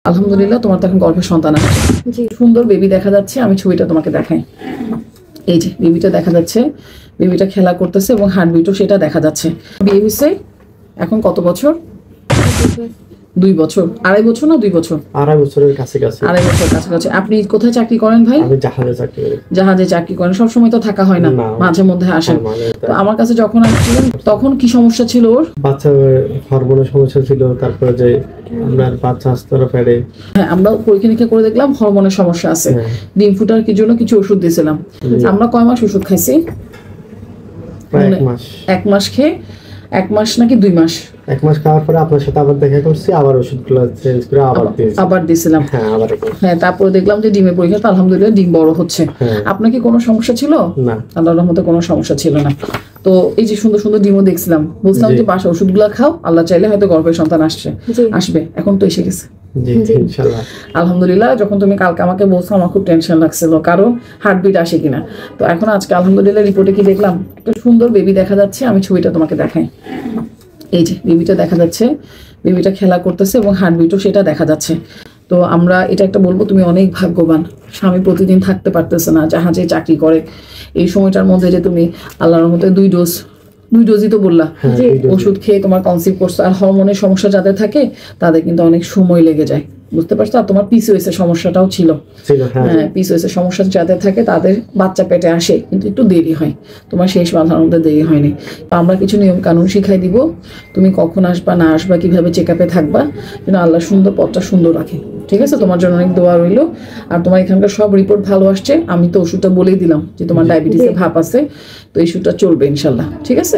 আলহামদুলিল্লাহ তোমার তো এখন গর্ভে সন্তান আছে, সুন্দর বেবি দেখা যাচ্ছে। আমি ছবিটা তোমাকে দেখাই, এই যে বেবিটা দেখা যাচ্ছে, বেবিটা খেলা করতেছে এবং হার্টবিটও সেটা দেখা যাচ্ছে। বিয়ে হয়েছে এখন কত বছর? 2 বছর, 2.5 বছর না 2 বছর? 2.5 বছরের কাছাকাছি। 2.5 বছর কাছাকাছি। আপনি কোথায় চাকরি করেন ভাই? আমি জাহাজে চাকরি করি। জাহাজে চাকরি করেন, সবসময় তো থাকা হয় না, মাঝে মধ্যে আসেন। তো আমার কাছে যখন আসছিলেন তখন কি সমস্যা ছিল ওর? বাচ্চা হরমোনের সমস্যা ছিল, তারপরে যে আপনার বাচ্চা আসতে পারে। হ্যাঁ, আমরা পরীক্ষা নিরীক্ষা করে দেখলাম হরমোনের সমস্যা আছে। ডিম ফুটার কি জন্য কিছু ওষুধ দিয়েছিলাম। আমরা কয় মাস ওষুধ খাইছি? প্রায় 1 মাস। 1 মাস খেয়ে 1 মাস নাকি 2 মাস? 1 মাস খাওয়ার পরে আপনার সাথে আবার দেখা করছি, আবার ওষুধগুলো চেঞ্জ করে আবার দিয়েছিলাম। হ্যাঁ, তারপরে দেখলাম যে ডিমের পরীক্ষা আলহামদুলিল্লাহ ডিম বড় হচ্ছে। আপনার কি কোনো সমস্যা ছিল? না, আল্লাহর রহমতে কোনো সমস্যা ছিল না। তো এই যে সুন্দর সুন্দর ডিমও দেখছিলাম, বুঝলাম যে বাসা ওষুধগুলো খাও, আল্লাহ চাইলে হয়তো গর্ভের সন্তান আসবে। এখন তো এসে গেছে ইনশাআল্লাহ আলহামদুলিল্লাহ। যখন তুমি কালকে আমাকে বলছো আমার খুব টেনশন লাগছিল, কারণ হার্টবিট আসে কিনা। তো এখন আজকে আলহামদুলিল্লাহ রিপোর্টে কি দেখলাম, একটা সুন্দর বেবি দেখা যাচ্ছে। আমি ছবিটা তোমাকে দেখাই, এই যে বেবিটা দেখা যাচ্ছে, বেবিটা খেলা করতেছে এবং হার্টবিটও সেটা দেখা যাচ্ছে। তো আমরা এটা একটা বলবো, তুমি অনেক ভাগ্যবান। স্বামী প্রতিদিন থাকতে পারতেছে না, জাহাজে চাকরি করে। এই সময়টার মধ্যে যে তুমি আল্লাহর রহমতে 2 ডোজই তো বললা ওষুধ খেয়ে তোমার কনসিভ করছো। আর হরমোনের সমস্যা যাদের থাকে তাদের কিন্তু অনেক সময় লেগে যায়, বুঝতে পারছো? আর তোমার পিসিওএস এর সমস্যাটাও ছিল। হ্যাঁ, পিসিওএস এর সমস্যা যাদের থাকে তাদের বাচ্চা পেটে আসে, কিন্তু একটু দেরি হয়। তোমার শেষ বাঁধার মধ্যে দেরি হয়নি। আমরা কিছু নিয়ম কানুন শিখাই দিব, তুমি কখন আসবা না আসবা, কিভাবে চেক আপে থাকবা, যেন আল্লাহ সুন্দর পথটা সুন্দর রাখে। ঠিক আছে, তোমার জন্য অনেক দোয়া রইলো। আর তোমার এখানকার সব রিপোর্ট ভালো আসছে। আমি তো ওষুধটা বলেই দিলাম যে তোমার ডায়াবেটিসের ভাব আছে, তো এই ওষুধটা চলবে ইনশাল্লাহ। ঠিক আছে।